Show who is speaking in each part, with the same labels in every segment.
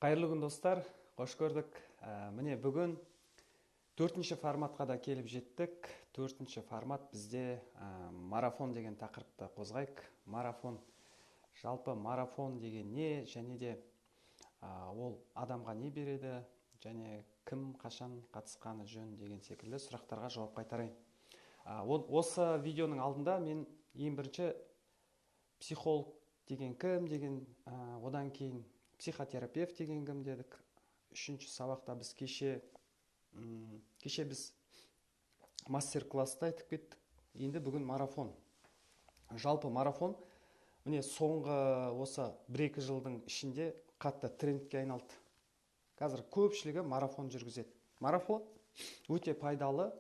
Speaker 1: Қайырлы күн достар, қош көрдік. Міне бүгін төртінші форматқа да келіп жеттік. Төртінші формат бізде марафон деген тақырыпты қозғайық. Марафон, жалпы марафон деген не, және де ол адамға не береді, және кім қашан қатысқаны жөн деген секілді сұрақтарға жауап қайтарайын. Осы видеоның алдында мен ең бірінші психолог деген кім деген, одан кейін психотерапевт деген кім дедік. Үшінші сабақта біз кеше біз мастер-класста айтып кеттік. Енді бүгін марафон. Жалпы марафон міне соңғы осы 1-2 жылдың ішінде қатты трендке айналды. Қазір көпшілігі марафон жүргізеді. Марафон өте пайдалы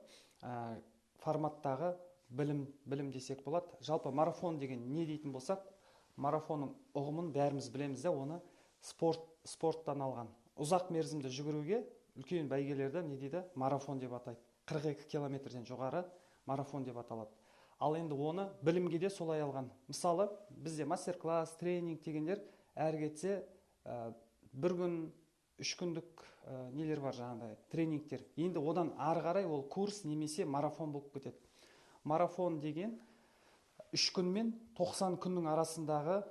Speaker 1: форматтағы білім десек болады. Жалпы марафон деген не дейтін болсақ, марафонның ұғымын бәріміз білеміз де, оны спорттан алған. Ұзақ мерзімді жүгіруге үлкен бәйгелерді не дейді? Марафон деп атайды. 42 километрден жоғары марафон деп аталады. Ал енді оны білімге де солай алған. Мысалы, бізде мастер-класс, тренинг дегендер әр кетсе 1 күн, 3 күндік нелер бар жаңағыдай, тренингтер. Енді одан ары қарай ол курс немесе марафон болып кетеді. Марафон деген 3 күн мен 90 күннің арасындағы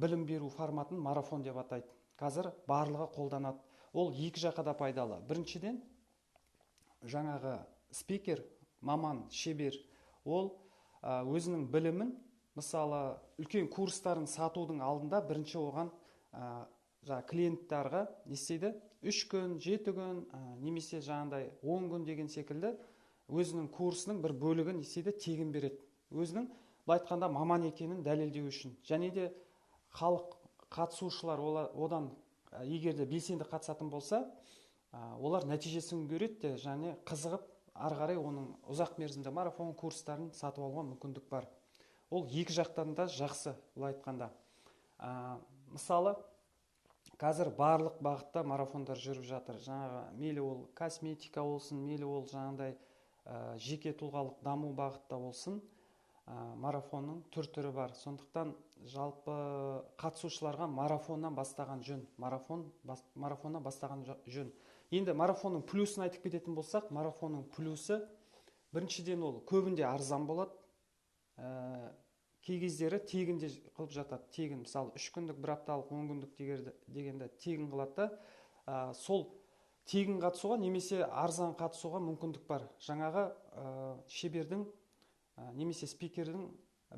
Speaker 1: білім беру форматын марафон деп атайды. Қазір барлығы қолданады. Ол екі жаққа да пайдалы. Біріншіден, жаңағы спикер, маман, шебер, ол өзінің білімін, мысалы, үлкен курстарын сатудың алдында бірінші оған клиенттарға не істейді? 3 күн, 7 күн, немесе жаңағыдай 10 күн деген секілді өзінің курсының бір бөлігін не істейді? Тегін береді. Өзінің былай айтқанда маман екенін дәлелдеу үшін. Және де халық қатысушылар одан егер де белсенді қатысатын болса, олар нәтижесін көреді де, және қызығып ары қарай оның ұзақ мерзімді марафон курстарын сатып алуға мүмкіндік бар. Ол екі жақтан да жақсы, былай айтқанда. Мысалы, қазір барлық бағытта марафондар жүріп жатыр. Жаңағы мейлі ол косметика болсын, мейлі ол жаңағыдай жеке тұлғалық даму бағытта болсын, марафонның түрі бар. Сондықтан жалпы қатысушыларға марафоннан бастаған жөн. Марафоннан бастаған жөн. Енді марафонның плюсын айтып кететін болсақ, марафонның плюсы біріншіден ол көбінде арзан болады. Кей кездері тегін де қылып жатады. Тегін, мысалы 3 күндік, 1 апталық, 10 күндік дегенде тегін қылады. Сол тегін қатысуға немесе арзан қатысуға мүмкіндік бар. Жаңағы шебердің немесе спикердің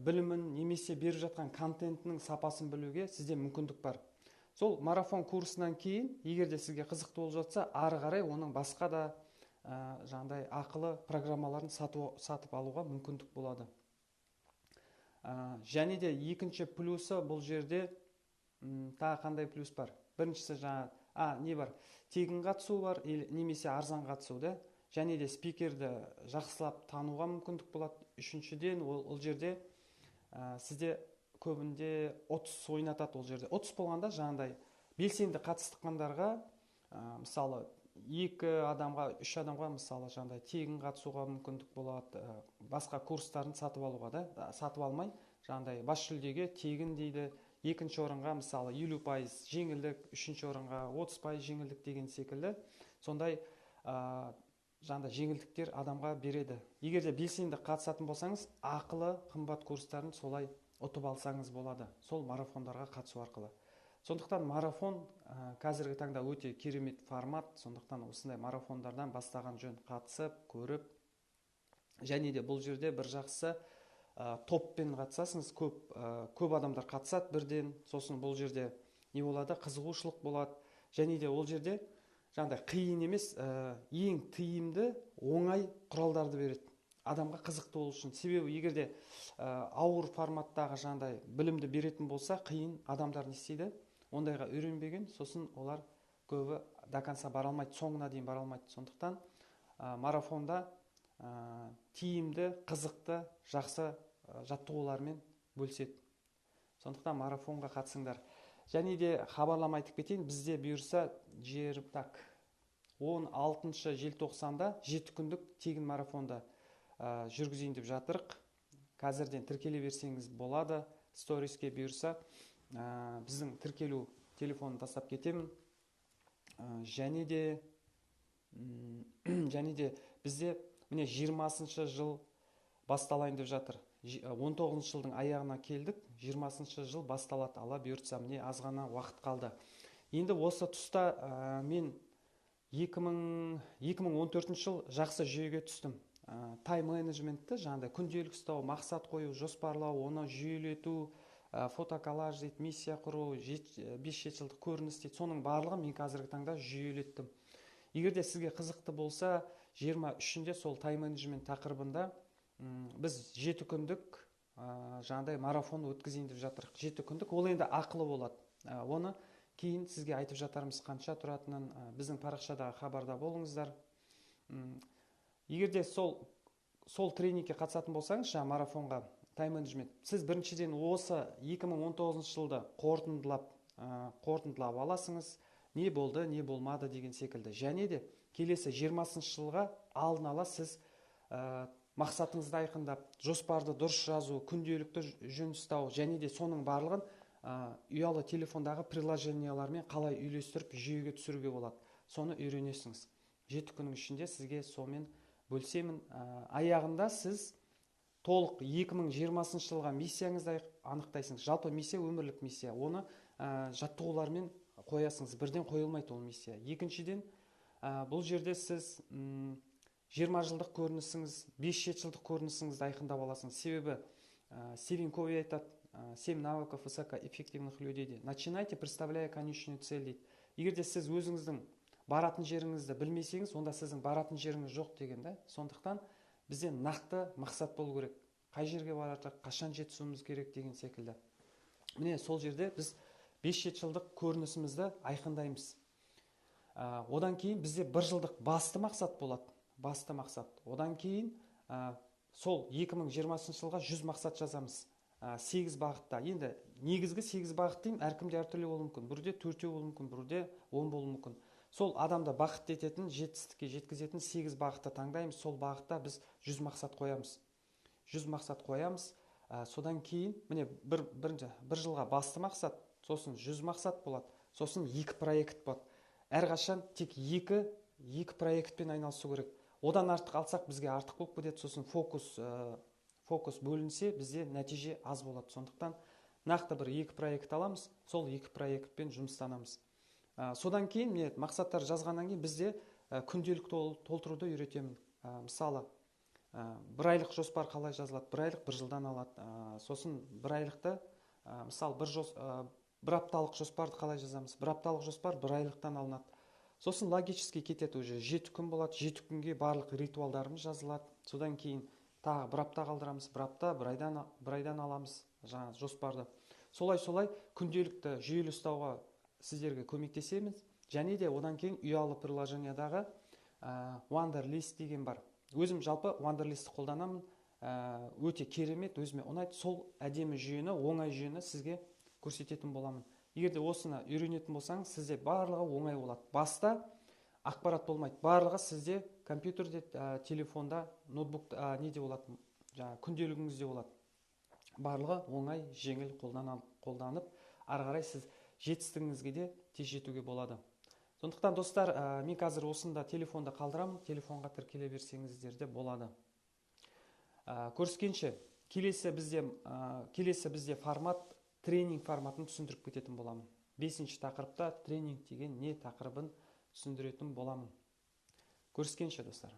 Speaker 1: білімін, немесе беріп жатқан контентінің сапасын білуге сізде мүмкіндік бар. Сол марафон курсынан кейін, егер де сізге қызықты болып жатса, ары қарай оның басқа да жаңағыдай ақылы программаларын сатып алуға мүмкіндік болады. Және де екінші плюсы бұл жерде тағы қандай плюс бар? Біріншісі не бар? Тегін қатысу бар, немесе арзан қатысу да. Және де спикерді жақсылап тануға мүмкіндік болады. Үшіншіден, ол жерде сізде көбінде ұтыс ойнатады. Ол жерде ұтыс болғанда жаңағыдай белсенді қатысқандарға, мысалы 2 адамға, 3 адамға мысалы жаңағыдай тегін қатысуға мүмкіндік болады. Басқа курстарын сатып алуға да, сатып алмай, жаңағыдай бас жүлдеге тегін дейді. Екінші орынға мысалы 50% жеңілдік, үшінші орынға 30% жеңілдік деген секілді. Сондай жаңағыдай жеңілдіктер адамға береді. Егер де белсенді қатысатын болсаңыз, ақылы, қымбат курстарын солай ұтып алсаңыз болады. Сол марафондарға қатысу арқылы. Сондықтан марафон қазіргі таңда өте керемет формат. Сондықтан осындай марафондардан бастаған жөн, қатысып, көріп. Және де бұл жерде бір жақсы топпен қатысасыңыз, көп адамдар қатысады бірден. Сосын бұл жерде не болады? Қызығушылық болады. Және де ол жерде жаңағыдай қиын емес, ең тиімді, оңай құралдарды береді. Адамға қызықты болу үшін. Себебі егер де ауыр форматтағы жаңағыдай білімді беретін болса, қиын адамдар не істейді? Ондайға үйренбеген, сосын олар көбі до конца бара алмайды, соңына дейін бара алмайды. Сондықтан марафонда тиімді, қызықты, жақсы жаттығулармен бөліседі. Сондықтан марафонға қатысыңдар. Және де хабарлама айтып кетейін, бізде бұйырса 16 желтоқсанда 7 күндік тегін марафонда жүргізейін деп жатырық. Қазірден тіркеле берсеңіз болады. Сториске бұйырса біздің тіркелу телефонын тастап кетемін. және де және де бізде міне 20 жыл басталайын деп жатыр. 19 жылдың аяғына келдік, 20 жыл басталады. Алла бұйыртса, міне аз ғана уақыт қалды. Енді осы тұста мен 2014 жыл жақсы жүйеге түстім. Тайм менеджментті, жаңағыдай күнделік ұстау, мақсат қою, жоспарлау, оны жүйелету, фотоколлаж дейді, миссия құру, 5 жылдық көрініс дейді. Соның барлығын мен қазіргі таңда жүйелеттім. Егер де сізге қызықты болса, 23-інде сол тайм менеджмент тақырыбында біз 7 күндік жаңағыдай марафон өткізейін деп жатырық. 7 күндік, ол енді ақылы болады. Оны кейін сізге айтып жатармыз қанша тұратынын. Біздің парақшадағы хабарда болыңыздар. Егер де сол тренингке қатысатын болсаңыз, жаңа марафонға, тайм менеджмент, сіз біріншіден осы 2019 жылды қорытындылап аласыңыз. Не болды, не болмады деген секілді. Және де келесі 20 жылға алдын ала сіз мақсатыңызды айқындап, жоспарды дұрыс жазу, күнделікті жөн ұстау, және де соның барлығын ұялы телефондағы приложениялармен қалай үйлестіріп жүйеге түсіруге болады. Соны үйренесіңіз. 7 күннің ішінде сізге сомен бөлсемін. Аяғында сіз толық 2020 жылға миссияңызды анықтайсыңыз. Жалпы миссия өмірлік миссия. Оны жаттығулармен қоясыңыз. Бірден қойылмайды ол миссия. Екіншіден, бұл жерде сіз 20 жылдық көрінісіңіз, 5-7 жылдық көрінісіңізді айқындап аласыңыз. Себебі Стивен Кови айтады, 7 навыков высокоэффективных людей дейді. Начинайте, представляя конечную цель дейді. Егер де сіз өзіңіздің баратын жеріңізді білмесеңіз, онда сіздің баратын жеріңіз жоқ деген да. Сондықтан бізде нақты мақсат болу керек. Қай жерге баратық, қашан жетісуіміз керек деген секілді. Міне сол жерде біз 5-7 жылдық көрінісімізді айқындаймыз. Одан кейін бізде 1 жылдық басты мақсат болады. Басты мақсат. Одан кейін сол 2020 жылға 100 мақсат жазамыз. 8 бағытта. Енді негізгі 8 бағыт деймін, әркімде әртүрлі болуы мүмкін. Бірде 4 болуы мүмкін, бірде 10 болуы мүмкін. Сол адамды бақытты ететін, жетістікке жеткізетін 8 бағытты таңдаймыз. Сол бағытта біз 100 мақсат қоямыз. 100 мақсат қоямыз. Содан кейін, міне бір жылға басты мақсат, сосын 100 мақсат болады, сосын 2 проект болады. Әрқашан тек 2 проектпен айналысу керек. Одан артық алсақ бізге артық болып кетеді. Сосын фокус бөлінсе, бізде нәтиже аз болады. Сондықтан нақты бір 2 проект аламыз, сол 2 проектпен жұмыстанамыз. Содан кейін мақсаттар жазғаннан кейін бізде күнделік толтыруды үйретемін. Мысалы, 1 айлық жоспар қалай жазылады? 1 айлық 1 жылдан алады. Сосын 1 айлықты, мысалы, 1 апталық жоспарды қалай жазамыз? 1 апталық жоспар 1 айлықтан алынады. Сосын логически кетеді, уже 7 күн болады. 7 күнге барлық ритуалдарымыз жазылады. Содан кейін тағы 1 апта қалдырамыз. 1 апта, 1 айдан аламыз жаңа жоспарды. Солай күнделікті жүйелі ұстауға сіздерге көмектесеміз. Және де одан кейін ұялы приложениядағы Wonderlist деген бар. Өзім жалпы Wonderlistті қолданамын. Өте керемет, өзіме ұнайды. Сол әдемі жүйені, оңай жүйені сізге көрсететін боламын. Егер де осыны үйренетін болсаңыз, сізде барлығы оңай болады. Баста ақпарат болмайды. Барлығы сізде компьютерде, телефонда, ноутбукта, неде болады, күнделігіңізде болады. Барлығы оңай, жеңіл қолданып, ары қарай сіз жетістігіңізге де тез жетуге болады. Сондықтан достар, мен қазір осында телефонда қалдырамын. Телефонға тіркеле берсеңіздер де болады. Көріскенше, келесі бізде формат, тренинг форматын түсіндіріп кететін боламын. 5-ші тақырыпта тренинг деген не тақырыбын түсіндіретін боламын. Көріскенше достар.